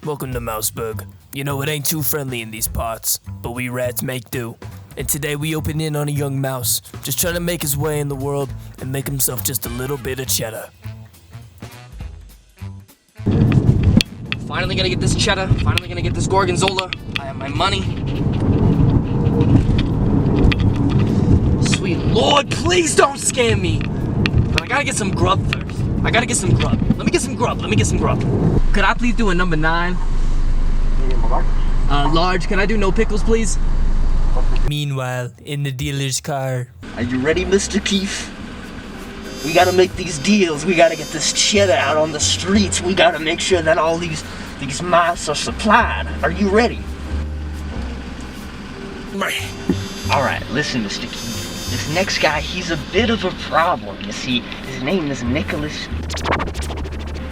Welcome to Mouseburg. You know, it ain't too friendly in these parts, but we rats make do. And today we open in on a young mouse, just trying to make his way in the world and make himself just a little bit of cheddar. Finally gonna get this cheddar, finally gonna get this gorgonzola. I have my money. Sweet Lord, please don't scam me. But I gotta get some grub first. I gotta get some grub. Let me get some grub. Could I please do a number 9? Large. Can I do no pickles, please? Meanwhile, in the dealer's car. Are you ready, Mr. Keefe? We gotta make these deals. We gotta get this cheddar out on the streets. We gotta make sure that all these mice are supplied. Are you ready? Alright, listen, Mr. Keefe. This next guy, he's a bit of a problem. You see, his name is Nicholas.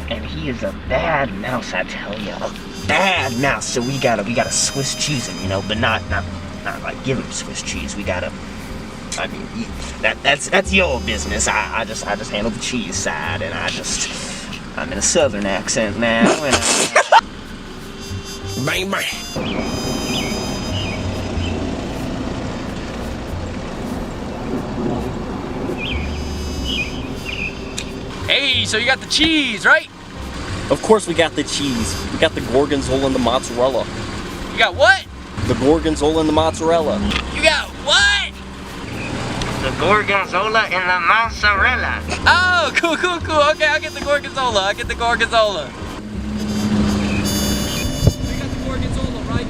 And he is a bad mouse, I tell you. A bad mouse. So we gotta Swiss cheese him, you know, but not like give him Swiss cheese. We gotta, I mean, that's your business. I just handle the cheese side, and I'm in a southern accent now, and Bang, bang. Hey, so you got the cheese, right? Of course we got the cheese. We got the gorgonzola and the mozzarella. You got what? The gorgonzola and the mozzarella. You got what? the gorgonzola and the mozzarella. Oh, cool. Okay, I'll get the gorgonzola. You got the gorgonzola, right?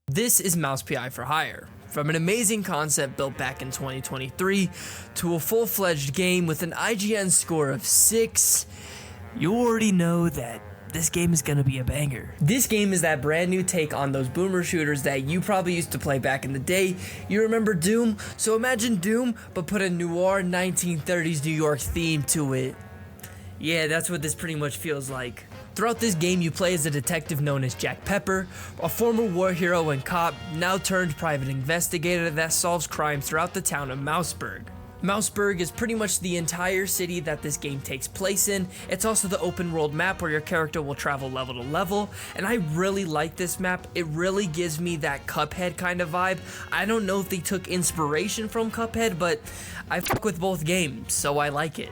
This is Mouse PI for Hire. From an amazing concept built back in 2023 to a full-fledged game with an IGN score of 6, you already know that this game is gonna be a banger. This game is that brand new take on those boomer shooters that you probably used to play back in the day. You remember Doom? So imagine Doom, but put a noir 1930s New York theme to it. Yeah, that's what this pretty much feels like. Throughout this game, you play as a detective known as Jack Pepper, a former war hero and cop, now turned private investigator that solves crimes throughout the town of Mouseburg. Mouseburg is pretty much the entire city that this game takes place in. It's also the open world map where your character will travel level to level, and I really like this map. It really gives me that Cuphead kind of vibe. I don't know if they took inspiration from Cuphead, but I fuck with both games, so I like it.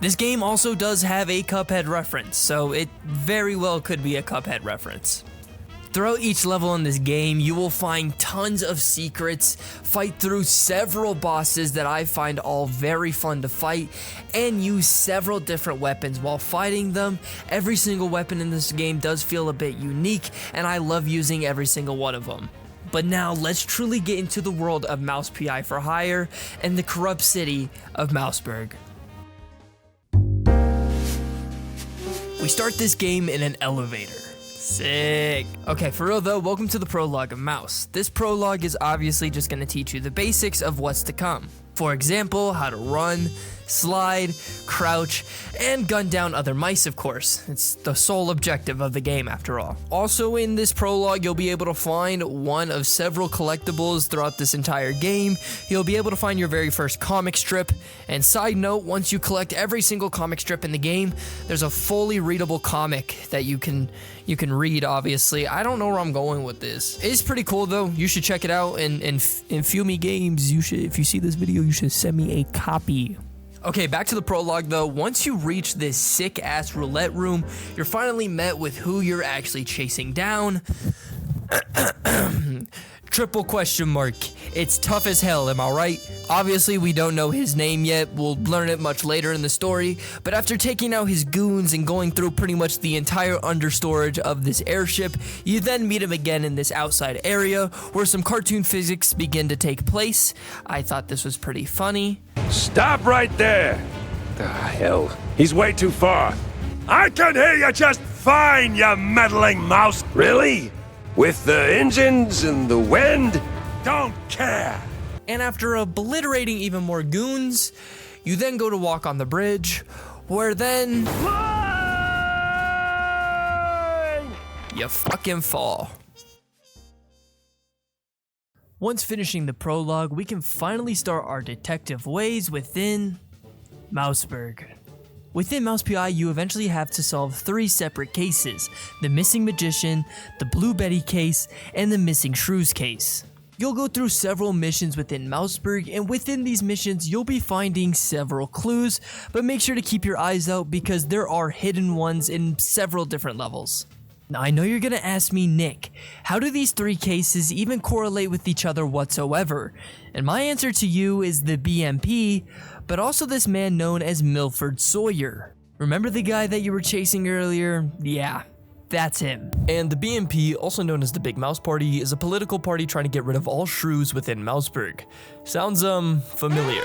This game also does have a Cuphead reference, so it very well could be a Cuphead reference. Throughout each level in this game, you will find tons of secrets, fight through several bosses that I find all very fun to fight, and use several different weapons while fighting them. Every single weapon in this game does feel a bit unique, and I love using every single one of them. But now, let's truly get into the world of Mouse PI for Hire and the corrupt city of Mouseburg. We start this game in an elevator. Sick. Okay, for real though, welcome to the prologue of Mouse. This prologue is obviously just gonna teach you the basics of what's to come. For example, how to run, slide, crouch, and gun down other mice, of course. It's the sole objective of the game after all. Also in this prologue, you'll be able to find one of several collectibles throughout this entire game. You'll be able to find your very first comic strip. And side note, once you collect every single comic strip in the game, there's a fully readable comic that you can read, obviously. I don't know where I'm going with this. It's pretty cool though. You should check it out, and in Fumi Games, if you see this video, you should send me a copy. Okay, back to the prologue though. Once you reach this sick-ass roulette room, you're finally met with who you're actually chasing down. Triple question mark. It's tough as hell, am I right? Obviously, we don't know his name yet. We'll learn it much later in the story. But after taking out his goons and going through pretty much the entire understorage of this airship, you then meet him again in this outside area where some cartoon physics begin to take place. I thought this was pretty funny. Stop right there! The hell? He's way too far. I can hear you just fine, you meddling mouse! Really? With the engines and the wind? Don't care! And after obliterating even more goons, you then go to walk on the bridge, where then you fucking fall. Once finishing the prologue, we can finally start our detective ways within Mouseburg. Within Mouse PI, you eventually have to solve 3 separate cases: the missing magician, the Blue Betty case, and the missing shrews case. You'll go through several missions within Mouseburg, and within these missions, you'll be finding several clues, but make sure to keep your eyes out because there are hidden ones in several different levels. Now, I know you're gonna ask me, Nick, how do these 3 cases even correlate with each other whatsoever? And my answer to you is the BMP, but also this man known as Milford Sawyer. Remember the guy that you were chasing earlier? Yeah, that's him. And the BMP, also known as the Big Mouse Party, is a political party trying to get rid of all shrews within Mouseburg. Sounds, familiar.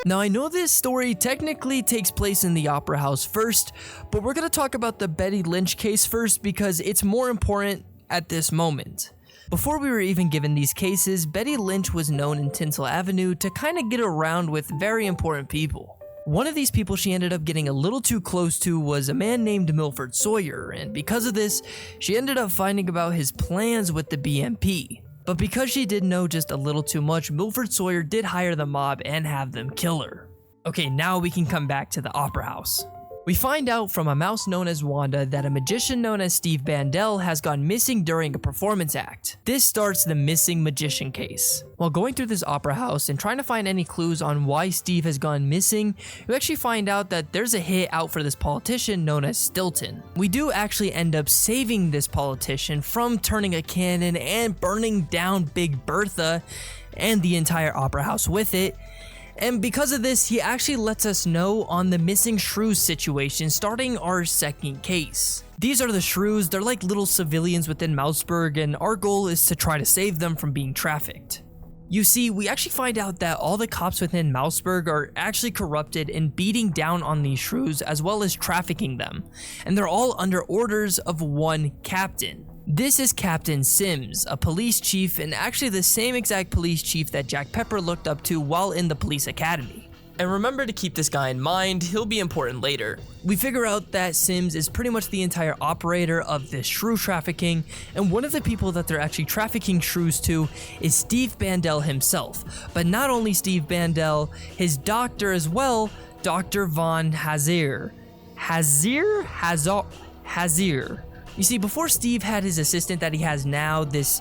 Now, I know this story technically takes place in the Opera House first, but we're gonna talk about the Betty Lynch case first because it's more important at this moment. Before we were even given these cases, Betty Lynch was known in Tinsel Avenue to kind of get around with very important people. One of these people she ended up getting a little too close to was a man named Milford Sawyer, and because of this, she ended up finding about his plans with the BMP. But because she did know just a little too much, Milford Sawyer did hire the mob and have them kill her. Okay, now we can come back to the Opera House. We find out from a mouse known as Wanda that a magician known as Steve Bandel has gone missing during a performance act. This starts the missing magician case. While going through this opera house and trying to find any clues on why Steve has gone missing, you actually find out that there's a hit out for this politician known as Stilton. We do actually end up saving this politician from turning a cannon and burning down Big Bertha and the entire opera house with it. And because of this, he actually lets us know on the missing shrews situation, starting our second case. These are the shrews. They're like little civilians within Mouseburg, and our goal is to try to save them from being trafficked. You see, we actually find out that all the cops within Mouseburg are actually corrupted and beating down on these shrews as well as trafficking them, and they're all under orders of one captain. This is Captain Sims, a police chief, and actually the same exact police chief that Jack Pepper looked up to while in the police academy. And remember to keep this guy in mind, he'll be important later. We figure out that Sims is pretty much the entire operator of this shrew trafficking, and one of the people that they're actually trafficking shrews to is Steve Bandel himself. But not only Steve Bandel, his doctor as well, Dr. Von Hazir. Hazir. You see, before Steve had his assistant that he has now, this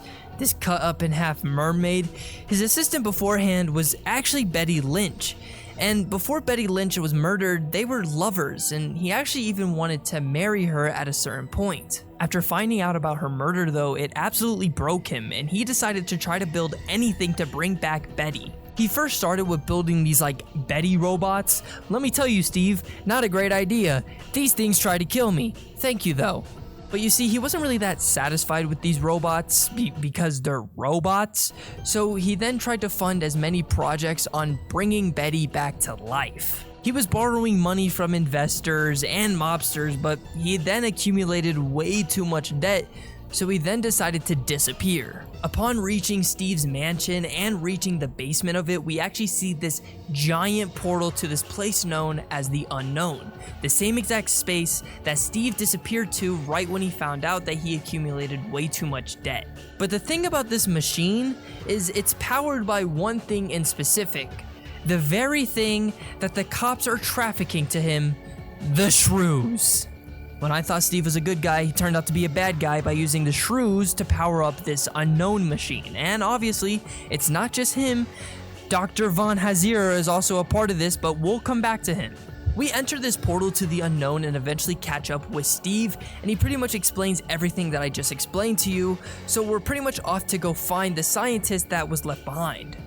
cut up in half mermaid, his assistant beforehand was actually Betty Lynch. And before Betty Lynch was murdered, they were lovers, and he actually even wanted to marry her at a certain point. After finding out about her murder though, it absolutely broke him, and he decided to try to build anything to bring back Betty. He first started with building these like Betty robots. Let me tell you, Steve, not a great idea. These things try to kill me. Thank you though. But you see, he wasn't really that satisfied with these robots because they're robots, so he then tried to fund as many projects on bringing Betty back to life. He was borrowing money from investors and mobsters, but he then accumulated way too much debt, so he then decided to disappear. Upon reaching Steve's mansion and reaching the basement of it, we actually see this giant portal to this place known as the Unknown, the same exact space that Steve disappeared to right when he found out that he accumulated way too much debt. But the thing about this machine is it's powered by one thing in specific, the very thing that the cops are trafficking to him, the shrews. When I thought Steve was a good guy, he turned out to be a bad guy by using the shrews to power up this unknown machine. And obviously, it's not just him. Dr. Von Hazir is also a part of this, but we'll come back to him. We enter this portal to the unknown and eventually catch up with Steve, and he pretty much explains everything that I just explained to you, so we're pretty much off to go find the scientist that was left behind.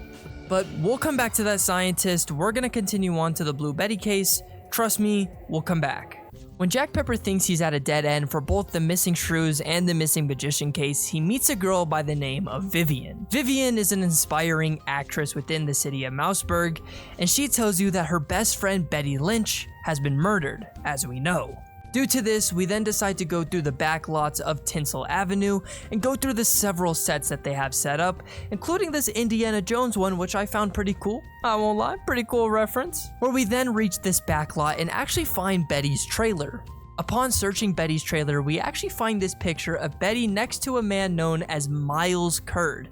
But we'll come back to that scientist. We're gonna continue on to the Blue Betty case. Trust me, we'll come back. When Jack Pepper thinks he's at a dead end for both the missing shrews and the missing magician case, he meets a girl by the name of Vivian. Vivian is an inspiring actress within the city of Mouseburg, and she tells you that her best friend Betty Lynch has been murdered, as we know. Due to this, we then decide to go through the back lots of Tinsel Avenue and go through the several sets that they have set up, including this Indiana Jones one, which I found pretty cool. I won't lie, pretty cool reference. Where we then reach this back lot and actually find Betty's trailer. Upon searching Betty's trailer, we actually find this picture of Betty next to a man known as Miles Curd.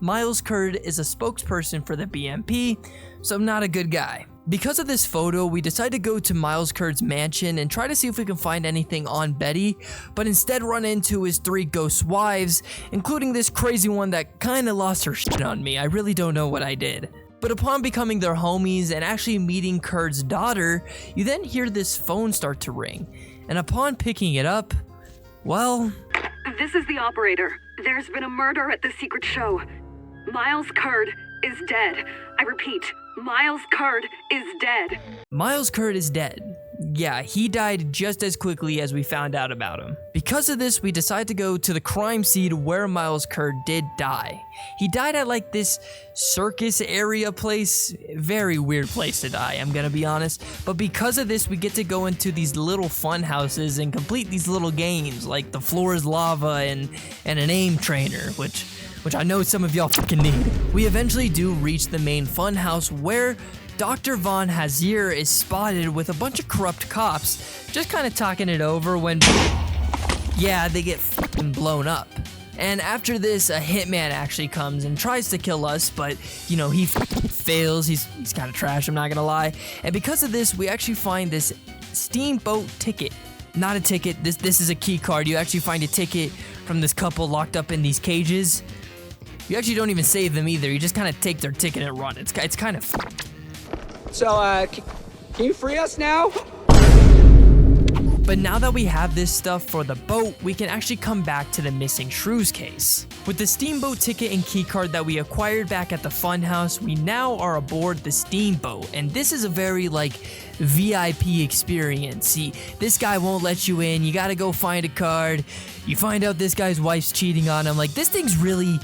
Miles Kurd is a spokesperson for the BMP, so not a good guy. Because of this photo, we decide to go to Miles Kurd's mansion and try to see if we can find anything on Betty, but instead run into his 3 ghost wives, including this crazy one that kinda lost her shit on me. I really don't know what I did. But upon becoming their homies and actually meeting Kurd's daughter, you then hear this phone start to ring, and upon picking it up, well... This is the operator. There's been a murder at the secret show. Miles Kurd is dead. I repeat, Miles Kurd is dead. Miles Kurd is dead. Yeah, he died just as quickly as we found out about him. Because of this, we decide to go to the crime scene where Miles Kurd did die. He died at like this circus area place. Very weird place to die, I'm gonna be honest. But because of this, we get to go into these little fun houses and complete these little games like the floor is lava and an aim trainer, which I know some of y'all fucking need. We eventually do reach the main fun house where Dr. Von Hazir is spotted with a bunch of corrupt cops just kind of talking it over when, yeah, they get fucking blown up. And after this, a hitman actually comes and tries to kill us, but, you know, he fails. He's kind of trash, I'm not gonna lie. And because of this, we actually find this steamboat ticket. Not a ticket, this is a key card. You actually find a ticket from this couple locked up in these cages. You actually don't even save them either. You just kind of take their ticket and run. It's kind of So, can you free us now? But now that we have this stuff for the boat, we can actually come back to the missing shrews case. With the steamboat ticket and keycard that we acquired back at the funhouse, we now are aboard the steamboat, and this is a very like VIP experience. See, this guy won't let you in, you gotta go find a card, you find out this guy's wife's cheating on him. Like, this thing's really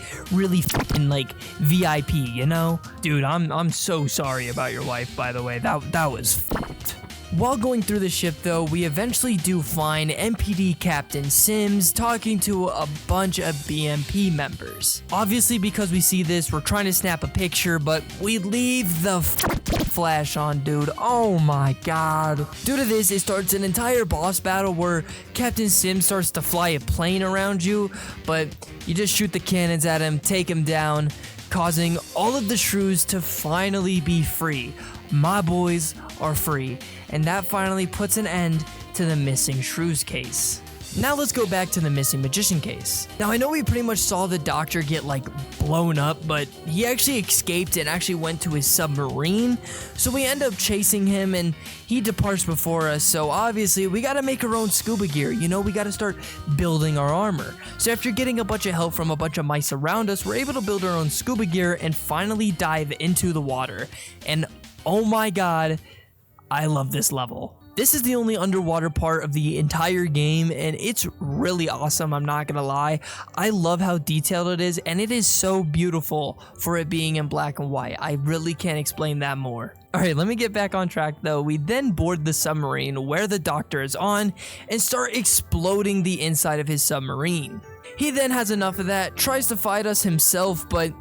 fucking like VIP, you know? Dude, I'm so sorry about your wife, by the way. That was fucked. While going through the ship though, we eventually do find MPD Captain Sims talking to a bunch of BMP members. Obviously, because we see this, we're trying to snap a picture, but we leave the flash on, dude. Oh my god. Due to this, it starts an entire boss battle where Captain Sims starts to fly a plane around you, but you just shoot the cannons at him, take him down, causing all of the shrews to finally be free. My boys are free, and that finally puts an end to the missing shrews case. Now let's go back to the missing magician case. Now I know we pretty much saw the doctor get like blown up, but he actually escaped and actually went to his submarine. So we end up chasing him and he departs before us. So obviously we gotta make our own scuba gear. You know, we gotta start building our armor. So after getting a bunch of help from a bunch of mice around us, we're able to build our own scuba gear and finally dive into the water. And oh my god, I love this level. This is the only underwater part of the entire game, and it's really awesome, I'm not gonna lie. I love how detailed it is, and it is so beautiful for it being in black and white. I really can't explain that more. Alright, let me get back on track though. We then board the submarine where the doctor is on and start exploding the inside of his submarine. He then has enough of that, tries to fight us himself, but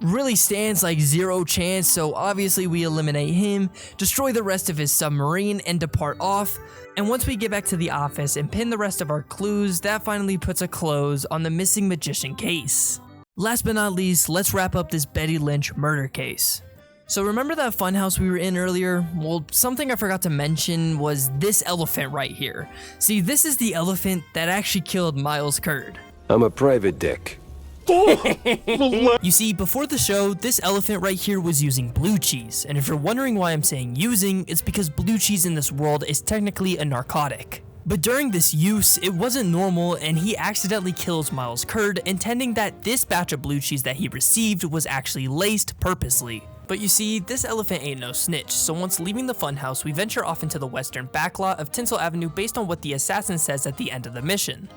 really stands like zero chance, so obviously we eliminate him, destroy the rest of his submarine, and depart off. And once we get back to the office and pin the rest of our clues, that finally puts a close on the missing magician case. Last but not least, let's wrap up this Betty Lynch murder case. So remember that funhouse we were in earlier? Well, something I forgot to mention was this elephant right here. See, this is the elephant that actually killed Miles Kurd. I'm a private dick. You see, before the show, this elephant right here was using blue cheese, and if you're wondering why I'm saying using, it's because blue cheese in this world is technically a narcotic. But during this use, it wasn't normal, and he accidentally kills Miles Kurd, intending that this batch of blue cheese that he received was actually laced purposely. But you see, this elephant ain't no snitch, so once leaving the funhouse, we venture off into the western backlot of Tinsel Avenue based on what the assassin says at the end of the mission.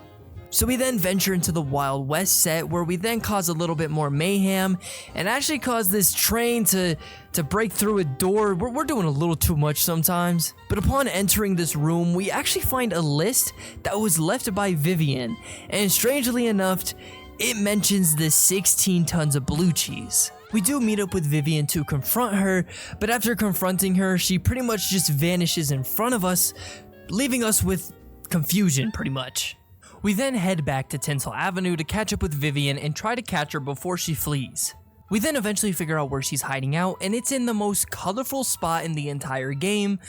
So we then venture into the Wild West set, where we then cause a little bit more mayhem and actually cause this train to break through a door. We're doing a little too much sometimes. But upon entering this room, we actually find a list that was left by Vivian, and strangely enough, it mentions the 16 tons of blue cheese. We do meet up with Vivian to confront her, but after confronting her, she pretty much just vanishes in front of us, leaving us with confusion pretty much. We then head back to Tinsel Avenue to catch up with Vivian and try to catch her before she flees. We then eventually figure out where she's hiding out, and it's in the most colorful spot in the entire game.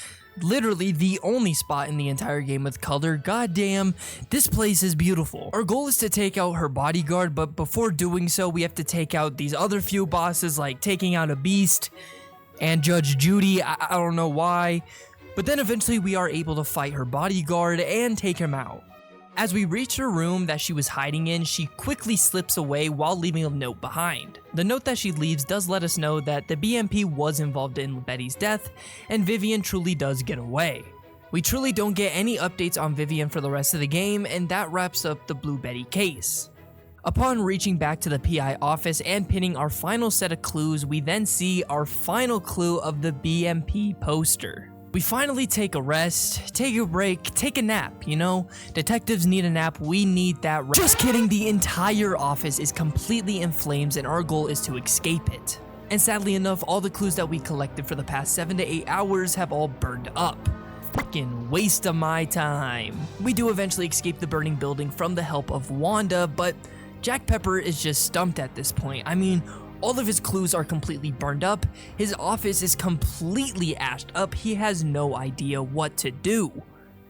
Literally the only spot in the entire game with color. Goddamn, this place is beautiful. Our goal is to take out her bodyguard, but before doing so, we have to take out these other few bosses, like taking out a beast and Judge Judy. I don't know why. But then eventually we are able to fight her bodyguard and take him out. As we reach her room that she was hiding in, she quickly slips away while leaving a note behind. The note that she leaves does let us know that the BMP was involved in Betty's death, and Vivian truly does get away. We truly don't get any updates on Vivian for the rest of the game, and that wraps up the Blue Betty case. Upon reaching back to the PI office and pinning our final set of clues, we then see our final clue of the BMP poster. We finally take a rest, take a break, take a nap, you know? Detectives need a nap, we need that rest. Just kidding, the entire office is completely in flames and our goal is to escape it. And sadly enough, all the clues that we collected for the past 7 to 8 hours have all burned up. Fucking waste of my time. We do eventually escape the burning building from the help of Wanda, but Jack Pepper is just stumped at this point. I mean, all of his clues are completely burned up, his office is completely ashed up, he has no idea what to do.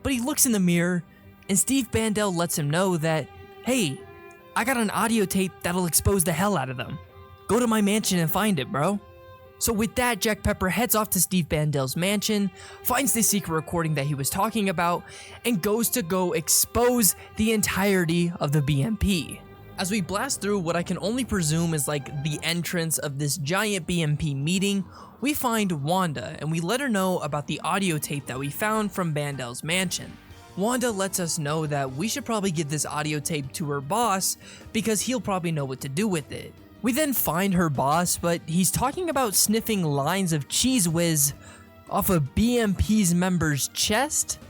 But he looks in the mirror, and Steve Bandel lets him know that, hey, I got an audio tape that'll expose the hell out of them. Go to my mansion and find it, bro. So with that, Jack Pepper heads off to Steve Bandel's mansion, finds the secret recording that he was talking about, and goes to go expose the entirety of the BMP. As we blast through what I can only presume is like the entrance of this giant BMP meeting, we find Wanda and we let her know about the audio tape that we found from Bandel's mansion. Wanda lets us know that we should probably give this audio tape to her boss because he'll probably know what to do with it. We then find her boss, but he's talking about sniffing lines of Cheese Whiz off a BMP's member's chest?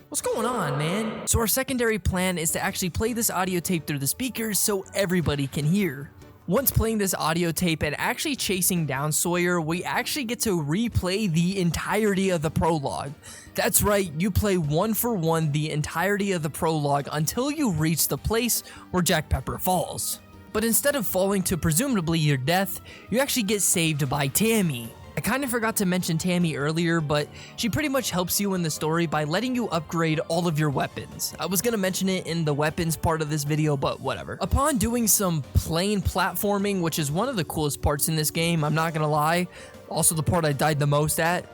What's going on, man? So our secondary plan is to actually play this audio tape through the speakers so everybody can hear. Once playing this audio tape and actually chasing down Sawyer, we actually get to replay the entirety of the prologue. That's right, you play one for one the entirety of the prologue until you reach the place where Jack Pepper falls. But instead of falling to presumably your death, you actually get saved by Tammy. I kind of forgot to mention Tammy earlier, but she pretty much helps you in the story by letting you upgrade all of your weapons. I was gonna mention it in the weapons part of this video, but whatever. Upon doing some plane platforming, which is one of the coolest parts in this game, I'm not gonna lie, also the part I died the most at.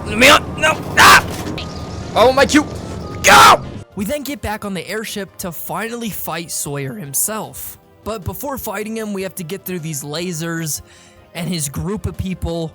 Let me on! No! Ah! Oh, my cue! Go! We then get back on the airship to finally fight Sawyer himself. But before fighting him, we have to get through these lasers and his group of people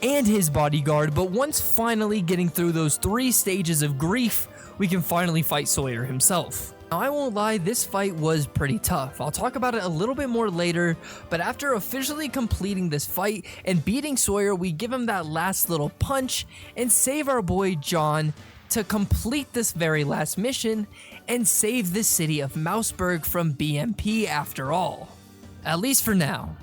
and his bodyguard. But once finally getting through those 3 stages of grief, we can finally fight Sawyer himself. Now, I won't lie, this fight was pretty tough. I'll talk about it a little bit more later, but after officially completing this fight and beating Sawyer, we give him that last little punch and save our boy John to complete this very last mission and save the city of Mouseburg from BMP after all. At least for now.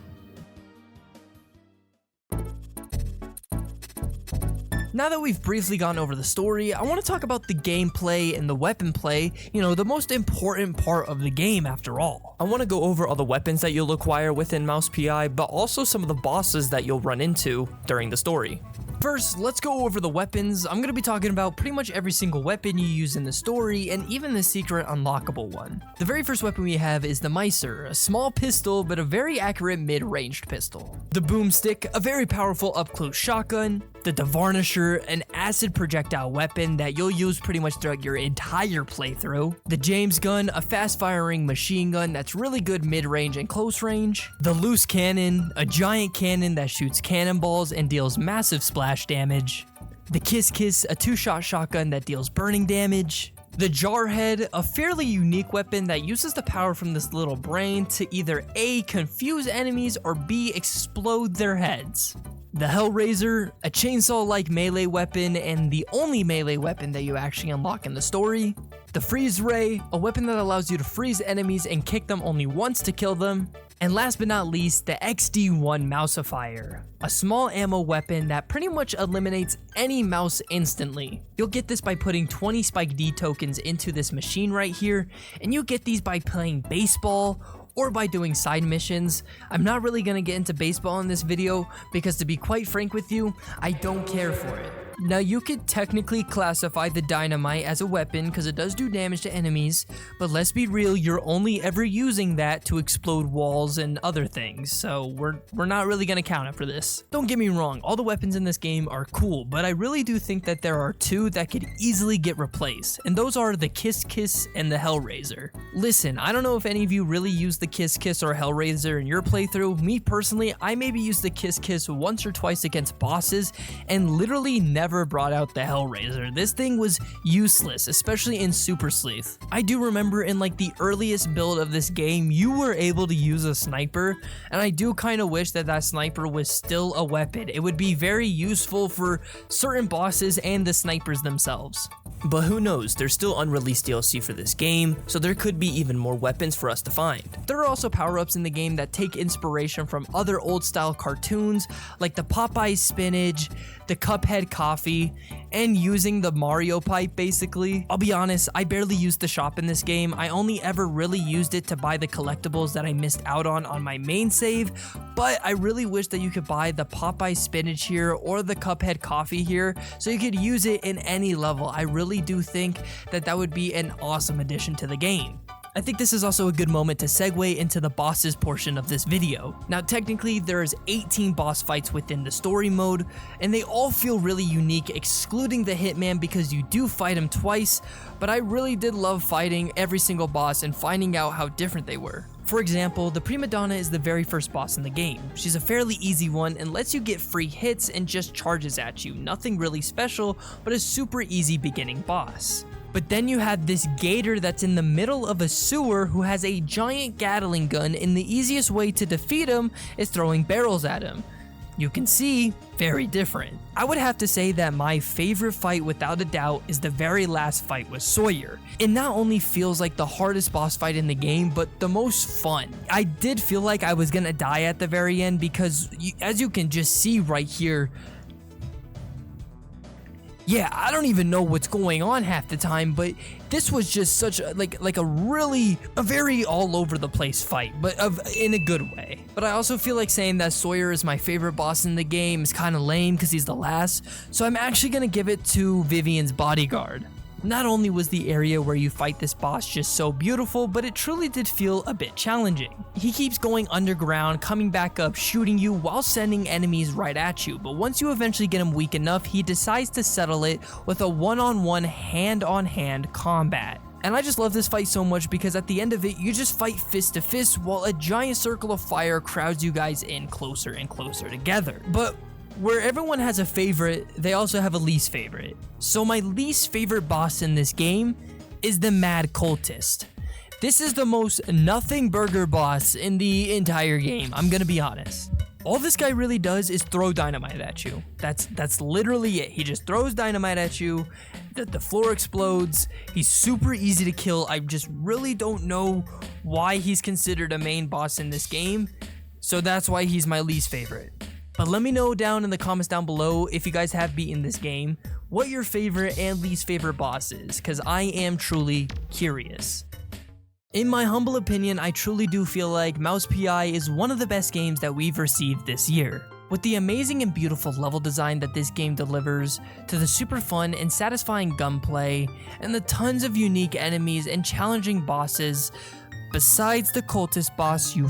Now that we've briefly gone over the story, I want to talk about the gameplay and the weapon play, you know, the most important part of the game after all. I want to go over all the weapons that you'll acquire within Mouse PI, but also some of the bosses that you'll run into during the story. First, let's go over the weapons. I'm going to be talking about pretty much every single weapon you use in the story, and even the secret unlockable one. The very first weapon we have is the Micer, a small pistol, but a very accurate mid-ranged pistol. The Boomstick, a very powerful up-close shotgun. The Devarnisher, an acid projectile weapon that you'll use pretty much throughout your entire playthrough. The James Gun, a fast-firing machine gun that's really good mid-range and close range. The Loose Cannon, a giant cannon that shoots cannonballs and deals massive splash damage. The Kiss Kiss, a 2-shot shotgun that deals burning damage. The Jarhead, a fairly unique weapon that uses the power from this little brain to either A, confuse enemies, or B, explode their heads. The Hellraiser, a chainsaw-like melee weapon and the only melee weapon that you actually unlock in the story. the freeze ray, a weapon that allows you to freeze enemies and kick them only once to kill them, and last but not least, the XD1 Mouseifier, a small ammo weapon that pretty much eliminates any mouse instantly. You'll get this by putting 20 Spike D tokens into this machine right here, and you get these by playing baseball or by doing side missions. I'm not really gonna get into baseball in this video because, to be quite frank with you, I don't care for it. Now, you could technically classify the dynamite as a weapon because it does do damage to enemies, but let's be real, you're only ever using that to explode walls and other things, so we're not really gonna count it for this. Don't get me wrong, all the weapons in this game are cool, but I really do think that there are two that could easily get replaced, and those are the Kiss Kiss and the Hellraiser. Listen, I don't know if any of you really use the Kiss Kiss or Hellraiser in your playthrough. Me personally, I maybe used the Kiss Kiss once or twice against bosses and literally never brought out the Hellraiser. This thing was useless, especially in Super Sleuth. I do remember in like the earliest build of this game, you were able to use a sniper, and I do kind of wish that that sniper was still a weapon. It would be very useful for certain bosses and the snipers themselves. But who knows, there's still unreleased DLC for this game, so there could be even more weapons for us to find. There are also power-ups in the game that take inspiration from other old-style cartoons, like the Popeye spinach, the Cuphead coffee, and using the Mario pipe basically. I'll be honest, I barely used the shop in this game. I only ever really used it to buy the collectibles that I missed out on my main save, but I really wish that you could buy the Popeye spinach here or the Cuphead coffee here, so you could use it in any level. I really do think that that would be an awesome addition to the game. I think this is also a good moment to segue into the bosses portion of this video. Now, technically, there's 18 boss fights within the story mode, and they all feel really unique, excluding the Hitman because you do fight him twice, but I really did love fighting every single boss and finding out how different they were. For example, the Prima Donna is the very first boss in the game. She's a fairly easy one and lets you get free hits and just charges at you. Nothing really special, but a super easy beginning boss. But then you have this gator that's in the middle of a sewer who has a giant Gatling gun, and the easiest way to defeat him is throwing barrels at him. You can see, very different. I would have to say that my favorite fight without a doubt is the very last fight with Sawyer. It not only feels like the hardest boss fight in the game, but the most fun. I did feel like I was gonna die at the very end because, as you can just see right here, yeah, I don't even know what's going on half the time, but this was just such a, a very all over the place fight, but in a good way. But I also feel like saying that Sawyer is my favorite boss in the game is kind of lame because he's the last, so I'm actually gonna give it to Vivian's bodyguard. Not only was the area where you fight this boss just so beautiful, but it truly did feel a bit challenging. He keeps going underground, coming back up, shooting you while sending enemies right at you, but once you eventually get him weak enough, he decides to settle it with a one-on-one, hand-on-hand combat. And I just love this fight so much because at the end of it, you just fight fist to fist while a giant circle of fire crowds you guys in closer and closer together. But where everyone has a favorite, they also have a least favorite. So my least favorite boss in this game is the Mad Cultist. This is the most nothing burger boss in the entire game, I'm gonna be honest. All this guy really does is throw dynamite at you. That's literally it. He just throws dynamite at you, the floor explodes, he's super easy to kill. I just really don't know why he's considered a main boss in this game, so that's why he's my least favorite. But let me know down in the comments down below if you guys have beaten this game, what your favorite and least favorite boss is, because I am truly curious. In my humble opinion, I truly do feel like Mouse PI is one of the best games that we've received this year. With the amazing and beautiful level design that this game delivers, to the super fun and satisfying gunplay, and the tons of unique enemies and challenging bosses, besides the cultist boss you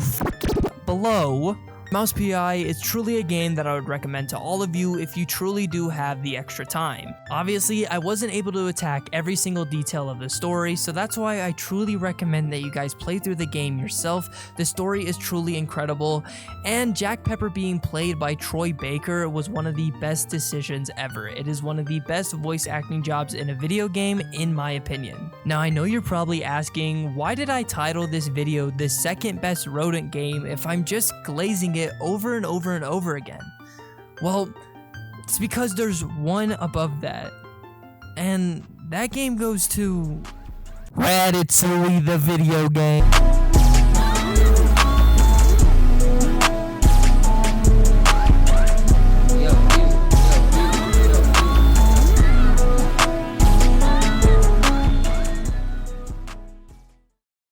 below, Mouse PI is truly a game that I would recommend to all of you if you truly do have the extra time. Obviously, I wasn't able to attack every single detail of the story, so that's why I truly recommend that you guys play through the game yourself. The story is truly incredible, and Jack Pepper being played by Troy Baker was one of the best decisions ever. It is one of the best voice acting jobs in a video game, in my opinion. Now, I know you're probably asking, why did I title this video the second best Rodent game if I'm just glazing it over and over and over again? Well, it's because there's one above that, and that game goes to Ratatouille the video game.